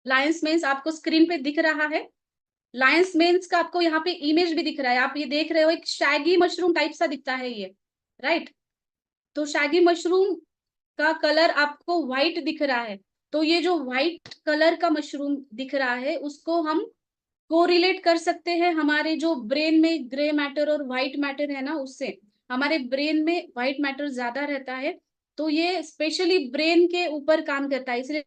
Lions mains आपको screen पे दिख रहा है। लायंस मेन्स का आपको यहाँ पे इमेज भी दिख रहा है, आप ये देख रहे हो, एक शैगी मशरूम टाइप सा दिखता है ये, राइट। तो शैगी मशरूम का कलर आपको व्हाइट दिख रहा है। तो ये जो व्हाइट कलर का मशरूम दिख रहा है उसको हम कोरिलेट कर सकते हैं हमारे जो ब्रेन में ग्रे मैटर और व्हाइट मैटर है ना, उससे हमारे ब्रेन में व्हाइट मैटर ज्यादा रहता है। तो ये स्पेशली ब्रेन के ऊपर काम करता है, इसलिए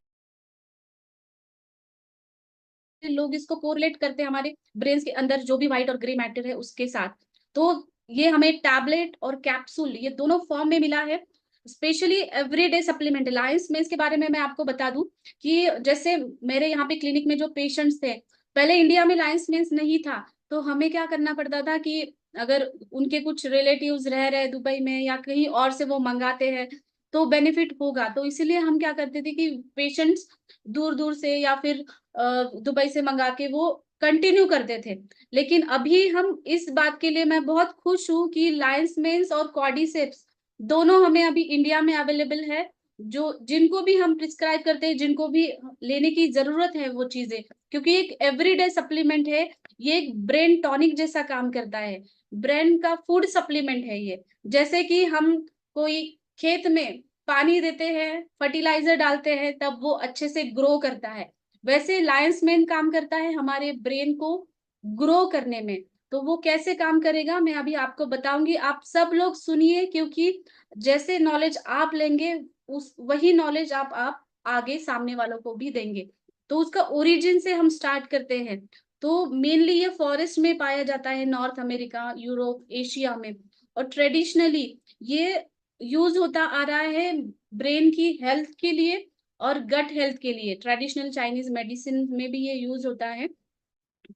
लोग इसको कोरिलेट करते हैं हमारे ब्रेन के अंदर जो भी व्हाइट और ग्रे मैटर है उसके साथ। तो ये हमें टैबलेट और कैप्सूल ये दोनों फॉर्म में मिला है। स्पेशली एवरीडे सप्लीमेंट लायंस में, इसके बारे में मैं आपको बता दूं कि जैसे मेरे यहाँ पे क्लिनिक में जो पेशेंट्स थे, पहले इंडिया में लायंस मेंस नहीं था, तो हमें क्या करना पड़ता था कि अगर उनके कुछ रिलेटिव्स रह रहे दुबई में या कहीं और से वो मंगाते हैं तो बेनिफिट होगा, तो इसीलिए हम क्या करते थे कि पेशेंट्स दूर दूर से या फिर दुबई से मंगा के वो कंटिन्यू करते थे। लेकिन अभी हम इस बात के लिए मैं बहुत खुश हूँ कि लायंस मेंस और कॉर्डिसेप्स दोनों हमें अभी इंडिया में अवेलेबल है। जो जिनको भी हम प्रिस्क्राइब करते हैं, जिनको भी लेने की जरूरत है वो चीजें, क्योंकि एक एवरीडे सप्लीमेंट है, ये एक ब्रेन टॉनिक जैसा काम करता है, ब्रेन का फूड सप्लीमेंट है ये। जैसे कि हम कोई खेत में पानी देते हैं, फर्टिलाइजर डालते हैं, तब वो अच्छे से ग्रो करता है, वैसे लायंस मैन काम करता है हमारे ब्रेन को ग्रो करने में। तो वो कैसे काम करेगा मैं अभी आपको बताऊंगी, आप सब लोग सुनिए, क्योंकि जैसे नॉलेज आप लेंगे उस वही नॉलेज आप आगे सामने वालों को भी देंगे। तो उसका ओरिजिन से हम स्टार्ट करते हैं। तो मेनली ये फॉरेस्ट में पाया जाता है, नॉर्थ अमेरिका, यूरोप, एशिया में। और ट्रेडिशनली ये यूज होता आ रहा है ब्रेन की हेल्थ के लिए और गट हेल्थ के लिए। ट्रेडिशनल चाइनीज मेडिसिन में भी ये यूज होता है,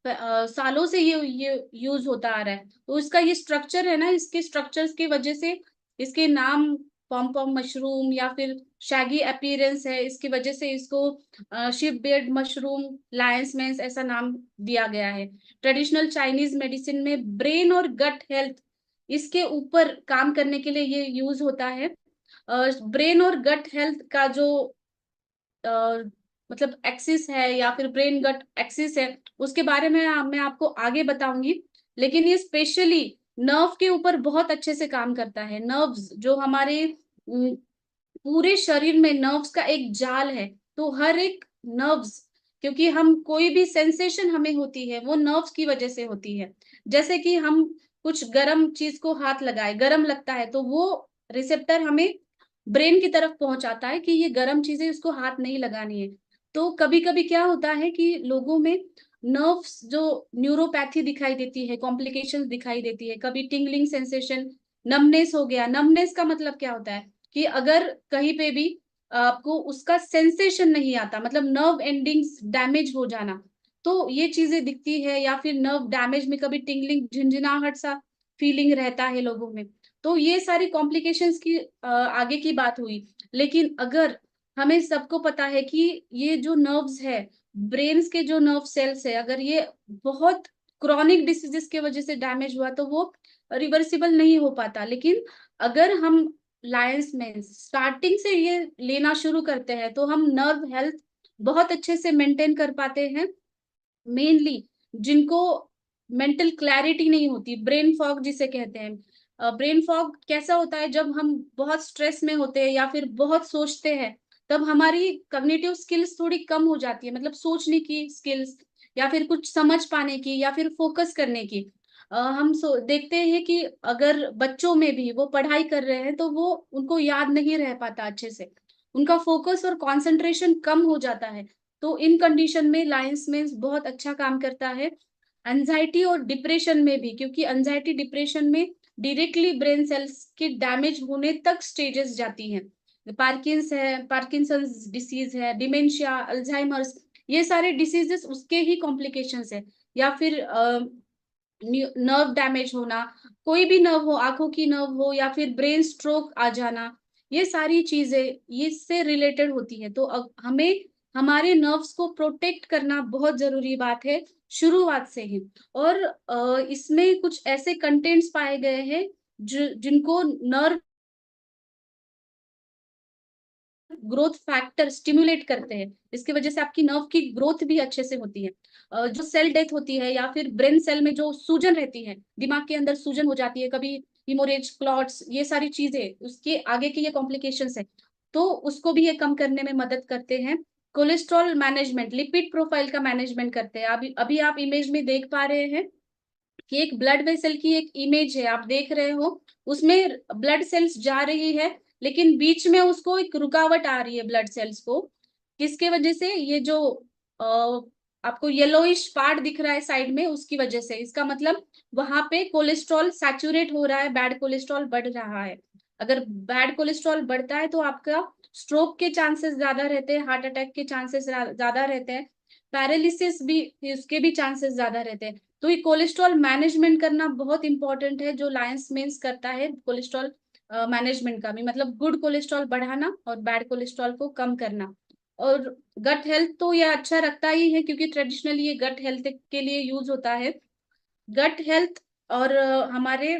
सालों से ये यूज होता आ रहा है। तो इसका ये स्ट्रक्चर है ना, इसके स्ट्रक्चर्स की वजह से इसके नाम पॉम पॉम मशरूम या फिर शैगी अपीयरेंस है, इसकी वजह से इसको शिप बेड मशरूम, लायंस मेंस ऐसा नाम दिया गया है। ट्रेडिशनल चाइनीज मेडिसिन में ब्रेन और गट हेल्थ इसके ऊपर काम करने के लिए ये यूज होता है। ब्रेन और गट हेल्थ का जो मतलब एक्सिस है या फिर ब्रेन गट एक्सिस है, उसके बारे में मैं आपको आगे बताऊंगी। लेकिन ये स्पेशली नर्व के ऊपर बहुत अच्छे से काम करता है। नर्व्स जो हमारे पूरे शरीर में नर्व्स का एक जाल है, तो हर एक नर्व्स, क्योंकि हम कोई भी सेंसेशन हमें होती है वो नर्व्स की वजह से होती है। जैसे कि हम कुछ गर्म चीज को हाथ लगाए, गर्म लगता है, तो वो रिसेप्टर हमें ब्रेन की तरफ पहुंचाता है कि ये गर्म चीजें उसको हाथ नहीं लगानी है। तो कभी कभी क्या होता है कि लोगों में नर्व्स जो न्यूरोपैथी दिखाई देती है, कॉम्प्लिकेशंस दिखाई देती है, कभी टिंगलिंग सेंसेशन, नमनेस हो गया। नमनेस का मतलब क्या होता है कि अगर कहीं पे भी आपको उसका सेंसेशन नहीं आता, मतलब नर्व एंडिंग्स डैमेज हो जाना, तो ये चीजें दिखती है। या फिर नर्व डैमेज में कभी टिंगलिंग, झिंझिनाहट सा फीलिंग रहता है लोगों में। तो ये सारी कॉम्प्लिकेशंस की आगे की बात हुई। लेकिन अगर हमें सबको पता है कि ये जो नर्व्स है, ब्रेन्स के जो नर्व सेल्स है, अगर ये बहुत क्रॉनिक डिसीजेस के वजह से डैमेज हुआ तो वो रिवर्सिबल नहीं हो पाता। लेकिन अगर हम लायंस में स्टार्टिंग से ये लेना शुरू करते हैं तो हम नर्व हेल्थ बहुत अच्छे से मेंटेन कर पाते हैं। मेनली जिनको मेंटल क्लैरिटी नहीं होती, ब्रेन फॉग जिसे कहते हैं। ब्रेन फॉग कैसा होता है, जब हम बहुत स्ट्रेस में होते हैं या फिर बहुत सोचते हैं, तब हमारी कॉग्निटिव स्किल्स थोड़ी कम हो जाती है, मतलब सोचने की स्किल्स या फिर कुछ समझ पाने की या फिर फोकस करने की। हम देखते हैं कि अगर बच्चों में भी वो पढ़ाई कर रहे हैं तो वो उनको याद नहीं रह पाता अच्छे से, उनका फोकस और कंसंट्रेशन कम हो जाता है। तो इन कंडीशन में लायंस मेंस बहुत अच्छा काम करता है। एंजाइटी और डिप्रेशन में भी, क्योंकि एंजाइटी डिप्रेशन में डायरेक्टली ब्रेन सेल्स के डैमेज होने तक स्टेजेस जाती हैं। पार्किंस है, पार्किंसंस डिसीज है, डिमेंशिया, अल्जाइमर्स, ये सारे डिसीजेस उसके ही कॉम्प्लिकेशंस है। या फिर नर्व डैमेज होना, कोई भी नर्व हो, आंखों की नर्व हो या फिर ब्रेन स्ट्रोक आ जाना, ये सारी चीजें ये इससे रिलेटेड होती है। तो अब हमें हमारे नर्व्स को प्रोटेक्ट करना बहुत जरूरी बात है शुरुआत से ही। और इसमें कुछ ऐसे कंटेंट्स पाए गए हैं जिनको नर्व ग्रोथ फैक्टर स्टिमुलेट करते हैं, इसकी वजह से आपकी नर्व की ग्रोथ भी अच्छे से होती है। जो सेल डेथ होती है या फिर ब्रेन सेल में जो सूजन रहती है, दिमाग के अंदर सूजन हो जाती है, कभी हिमोरेज, क्लॉट्स, ये सारी चीजें उसके आगे के ये कॉम्प्लिकेशंस है, तो उसको भी ये कम करने में मदद करते हैं। कोलेस्ट्रॉल मैनेजमेंट, लिपिड प्रोफाइल का मैनेजमेंट करते हैं। अभी अभी आप इमेज में देख पा रहे हैं कि एक ब्लड वेसल की एक इमेज है, आप देख रहे हो, उसमें ब्लड सेल्स जा रही है, लेकिन बीच में उसको एक रुकावट आ रही है ब्लड सेल्स को। किसके वजह से? ये जो आ, आपको येलोइश पार्ट दिख रहा है साइड में, उसकी वजह से। इसका मतलब वहां पे कोलेस्ट्रॉल सैचुरेट हो रहा है, बैड कोलेस्ट्रॉल बढ़ रहा है। अगर बैड कोलेस्ट्रॉल बढ़ता है तो आपका स्ट्रोक के चांसेस ज्यादा रहते हैं, हार्ट अटैक के चांसेस ज्यादा रहते हैं, पैरालिसिस भी, उसके भी चांसेस ज्यादा रहते हैं। तो ये कोलेस्ट्रॉल मैनेजमेंट करना बहुत इंपॉर्टेंट है, जो लायंस मेंस करता है कोलेस्ट्रॉल मैनेजमेंट का भी मतलब गुड कोलेस्ट्रॉल बढ़ाना और बैड कोलेस्ट्रॉल को कम करना। और गट हेल्थ तो ये अच्छा रखता ही है, क्योंकि ट्रेडिशनली ये गट हेल्थ के लिए यूज होता है। गट हेल्थ और हमारे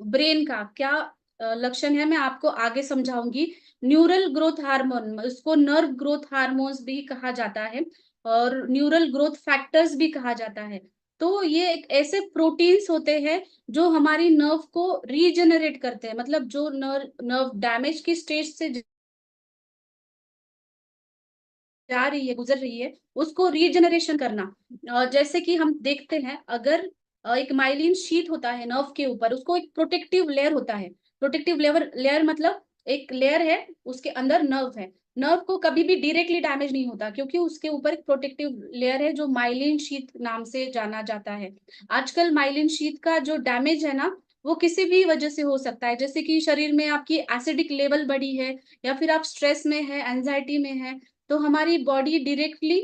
ब्रेन का क्या लक्षण है, मैं आपको आगे समझाऊंगी। न्यूरल ग्रोथ हार्मोन, उसको नर्व ग्रोथ हार्मोन्स भी कहा जाता है और न्यूरल ग्रोथ फैक्टर्स भी कहा जाता है। तो ये एक ऐसे प्रोटीन्स होते हैं जो हमारी नर्व को रीजनरेट करते हैं, मतलब जो नर्व नर्व डैमेज की स्टेज से जा रही है, गुजर रही है, उसको रीजनरेशन करना। जैसे कि हम देखते हैं, अगर एक माइलिन शीट होता है नर्व के ऊपर, उसको एक प्रोटेक्टिव लेयर होता है। प्रोटेक्टिव लेयर लेयर मतलब एक लेयर है, उसके अंदर नर्व है। नर्व को कभी भी डायरेक्टली डैमेज नहीं होता, क्योंकि उसके ऊपर एक प्रोटेक्टिव लेयर है जो माइलिन शीट नाम से जाना जाता है। आजकल माइलिन शीट का जो डैमेज है ना, वो किसी भी वजह से हो सकता है, जैसे कि शरीर में आपकी एसिडिक लेवल बढ़ी है, या फिर आप स्ट्रेस में है, एंजाइटी में है, तो हमारी बॉडी डायरेक्टली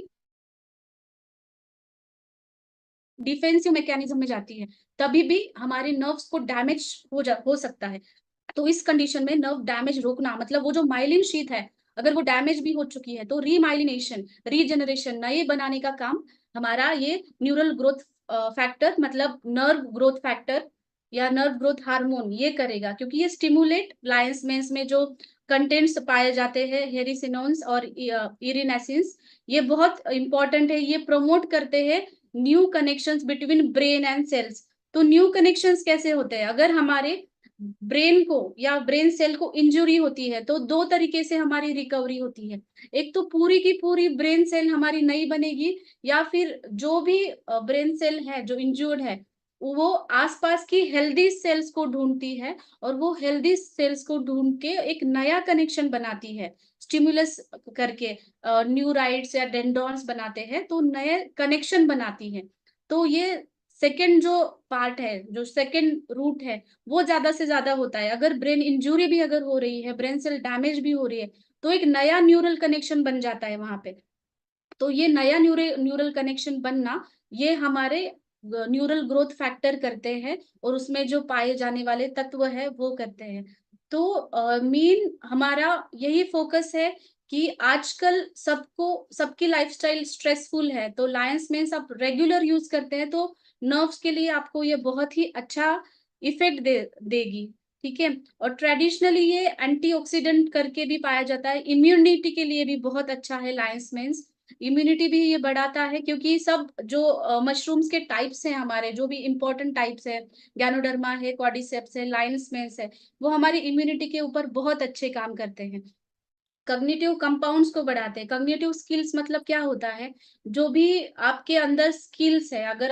डिफेंसिव मैकेनिज्म में जाती है, तभी भी हमारे नर्व्स को डैमेज हो सकता है। तो इस कंडीशन में नर्व डैमेज रोकना, मतलब वो जो माइलिन शीथ है, अगर वो डैमेज भी हो चुकी है, तो रीमाइलिनेशन, रीजनरेशन, नए बनाने का काम हमारा ये न्यूरल ग्रोथ फैक्टर, मतलब नर्व ग्रोथ फैक्टर या नर्व ग्रोथ हार्मोन ये करेगा, क्योंकि ये स्टिमुलेट लायंस मेंस में जो कंटेंट्स पाए जाते हैं, हेरिसिनोन्स और इरिनेसिन्स, ये बहुत इंपॉर्टेंट है। ये प्रमोट करते हैं new connections between brain and cells. तो न्यू कनेक्शंस कैसे होते हैं? अगर हमारे ब्रेन को या ब्रेन सेल को इंजुरी होती है, तो दो तरीके से हमारी रिकवरी होती है। एक तो पूरी की पूरी ब्रेन सेल हमारी नई बनेगी, या फिर जो भी ब्रेन सेल है जो इंजर्ड है, वो आसपास की हेल्दी सेल्स को ढूंढती है, और वो हेल्दी सेल्स को ढूंढ के एक नया कनेक्शन बनाती है, स्टिमुलस करके न्यूराइड्स या डेंड्रॉन्स बनाते हैं, तो नए कनेक्शन बनाती है। तो ये सेकेंड जो पार्ट है, जो सेकेंड रूट है, वो ज्यादा से ज्यादा होता है। अगर ब्रेन इंजुरी भी अगर हो रही है, ब्रेन सेल डैमेज भी हो रही है, तो एक नया न्यूरल कनेक्शन बन जाता है वहां पे। तो ये नया न्यूरल कनेक्शन बनना, ये हमारे न्यूरल ग्रोथ फैक्टर करते हैं, और उसमें जो पाए जाने वाले तत्व है वो करते हैं। तो मेन हमारा यही फोकस है कि आजकल सबको, सबकी लाइफस्टाइल स्ट्रेसफुल है, तो लायंस मेंस आप रेगुलर यूज करते हैं, तो नर्व्स के लिए आपको ये बहुत ही अच्छा इफेक्ट देगी। ठीक है। और ट्रेडिशनली ये एंटीऑक्सीडेंट करके भी पाया जाता है, इम्यूनिटी के लिए भी बहुत अच्छा है लायंस मेंस। इम्यूनिटी भी ये बढ़ाता है, क्योंकि सब जो मशरूम्स के टाइप्स हैं, हमारे जो भी इंपॉर्टेंट टाइप्स है, गैनोडर्मा है, कॉर्डिसेप्स है, लायंस मेंस है, वो हमारी इम्यूनिटी के ऊपर बहुत अच्छे काम करते हैं। कॉग्निटिव कंपाउंड्स को बढ़ाते हैं। कॉग्निटिव स्किल्स मतलब क्या होता है? जो भी आपके अंदर स्किल्स है, अगर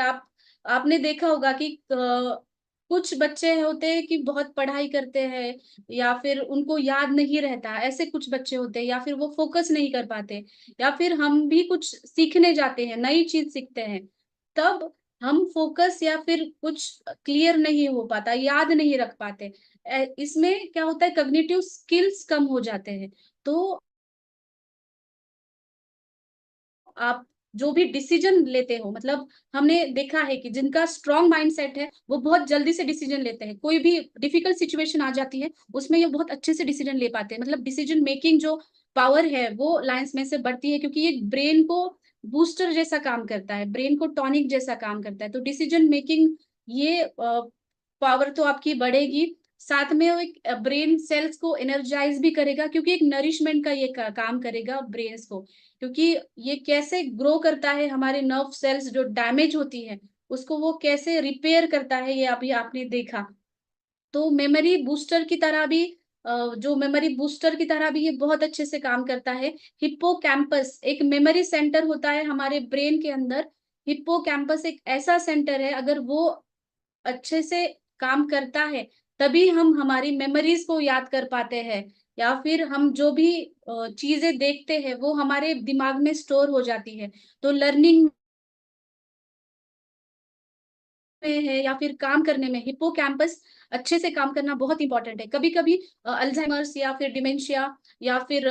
आपने देखा होगा कि कुछ बच्चे होते हैं कि बहुत पढ़ाई करते हैं, या फिर उनको याद नहीं रहता, ऐसे कुछ बच्चे होते हैं, या फिर वो फोकस नहीं कर पाते, या फिर हम भी कुछ सीखने जाते हैं, नई चीज सीखते हैं, तब हम फोकस या फिर कुछ क्लियर नहीं हो पाता, याद नहीं रख पाते। इसमें क्या होता है, कॉग्निटिव स्किल्स कम हो जाते हैं। तो आप जो भी डिसीजन लेते हो, मतलब हमने देखा है कि जिनका स्ट्रॉन्ग माइंडसेट है, वो बहुत जल्दी से डिसीजन लेते हैं। कोई भी डिफिकल्ट सिचुएशन आ जाती है, उसमें ये बहुत अच्छे से डिसीजन ले पाते हैं, मतलब डिसीजन मेकिंग जो पावर है वो लायंस में से बढ़ती है, क्योंकि ये ब्रेन को बूस्टर जैसा काम करता है, ब्रेन को टॉनिक जैसा काम करता है। तो डिसीजन मेकिंग ये पावर तो आपकी बढ़ेगी। साथ में वो एक ब्रेन सेल्स को एनर्जाइज भी करेगा, क्योंकि एक नरिशमेंट का ये काम करेगा ब्रेन्स को, क्योंकि ये कैसे ग्रो करता है, हमारे नर्व सेल्स जो डैमेज होती है उसको वो कैसे रिपेयर करता है, ये अभी आपने देखा। तो मेमोरी बूस्टर की तरह भी जो मेमोरी बूस्टर की तरह भी ये बहुत अच्छे से काम करता है। हिप्पोकैम्पस एक मेमोरी सेंटर होता है हमारे ब्रेन के अंदर। हिप्पोकैम्पस एक ऐसा सेंटर है, अगर वो अच्छे से काम करता है, तभी हम हमारी मेमोरीज को याद कर पाते हैं, या फिर हम जो भी चीजें देखते हैं वो हमारे दिमाग में स्टोर हो जाती है। तो लर्निंग में है या फिर काम करने में हिप्पोकैम्पस अच्छे से काम करना बहुत इंपॉर्टेंट है। कभी-कभी अल्जाइमर्स या फिर डिमेंशिया या फिर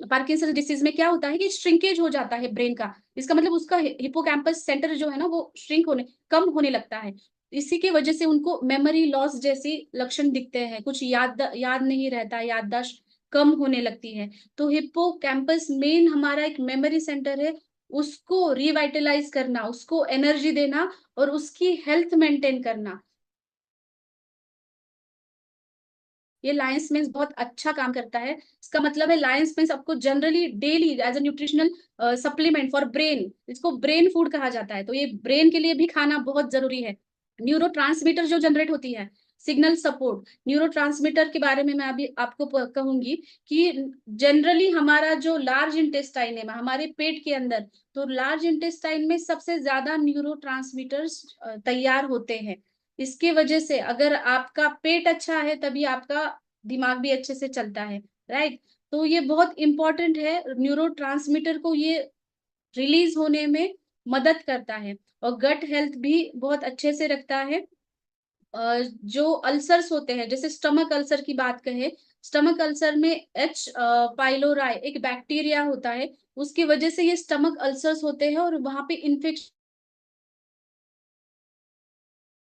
पार्किंसन डिसीज में क्या होता है कि श्रिंकेज हो जाता है ब्रेन का। इसका मतलब उसका हिप्पोकैम्पस सेंटर जो है ना वो श्रिंक होने कम होने लगता है। इसी की वजह से उनको मेमोरी लॉस जैसी लक्षण दिखते हैं। कुछ याद नहीं रहता, याददाश्त कम होने लगती है। तो हिप्पोकैम्पस मेन हमारा एक मेमोरी सेंटर है, उसको रिवाइटलाइज करना, उसको एनर्जी देना और उसकी हेल्थ मेंटेन करना, ये लायंस मेंस बहुत अच्छा काम करता है। इसका मतलब है लायंस मेंस आपको generally daily as a nutritional supplement for brain, इसको ब्रेन फूड कहा जाता है, तो ये ब्रेन के लिए भी खाना बहुत जरूरी है। न्यूरोट्रांसमीटर जो जनरेट होती है, सिग्नल सपोर्ट न्यूरोट्रांसमीटर के बारे में मैं अभी आपको कहूंगी कि जनरली हमारा जो लार्ज इंटेस्टाइन है हमारे पेट के अंदर, तो लार्ज इंटेस्टाइन में सबसे ज्यादा न्यूरोट्रांसमीटर्स तैयार होते हैं। इसके वजह से अगर आपका पेट अच्छा है तभी आपका दिमाग भी अच्छे से चलता है, राइट। तो ये बहुत इंपॉर्टेंट है, न्यूरोट्रांसमीटर को ये रिलीज होने में मदद करता है। और गट हेल्थ भी बहुत अच्छे से रखता है। जो अल्सर्स होते हैं, जैसे स्टमक अल्सर की बात करें, स्टमक अल्सर में एच पाइलोराई एक बैक्टीरिया होता है, उसकी वजह से ये स्टमक अल्सर्स होते हैं और वहां पे इन्फेक्शन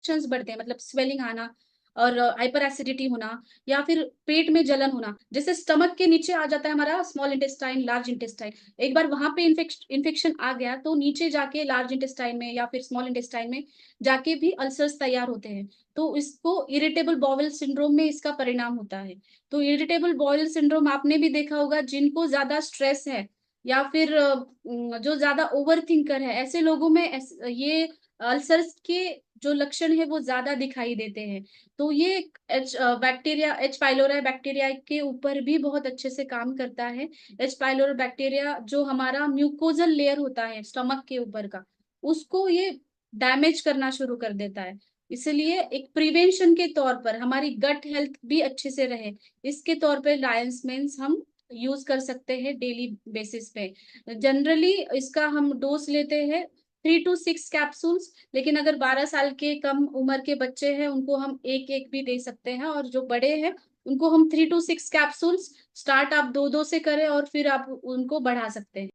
बढ़ते हैं, मतलब स्वेलिंग आना और हाइपर एसिडिटी होना या फिर पेट में जलन होना। जैसे स्टमक के नीचे आ जाता है हमारा स्मॉल इंटेस्टाइन, लार्ज इंटेस्टाइन, एक बार वहां पे इन्फेक्शन आ गया तो नीचे जाके लार्ज इंटेस्टाइन में या फिर स्मॉल इंटेस्टाइन में जाके भी अल्सर्स तैयार होते हैं। तो इसको इरिटेबल बॉवल सिंड्रोम में इसका परिणाम होता है। तो इरिटेबल बॉवल सिंड्रोम आपने भी देखा होगा, जिनको ज्यादा स्ट्रेस है या फिर जो ज्यादा ओवर थिंकर है, ऐसे लोगों में ये अल्सर्स के जो लक्षण है वो ज्यादा दिखाई देते हैं। तो ये H bacteria, H pylori bacteria के ऊपर भी बहुत अच्छे से काम करता है। एच पाइलोरी बैक्टीरिया जो हमारा म्यूकोजल लेयर होता है स्टमक के ऊपर का, उसको ये डैमेज करना शुरू कर देता है। इसलिए एक प्रिवेंशन के तौर पर हमारी गट हेल्थ भी अच्छे से रहे, इसके तौर पर लायंस मेंस हम यूज कर सकते हैं डेली बेसिस पे। जनरली इसका हम डोज लेते हैं 3 to 6 कैप्सूल्स, लेकिन अगर 12 साल के कम उम्र के बच्चे हैं उनको हम एक एक भी दे सकते हैं, और जो बड़े हैं उनको हम 3 to 6 कैप्सूल्स स्टार्ट आप 2 2 से करें और फिर आप उनको बढ़ा सकते हैं।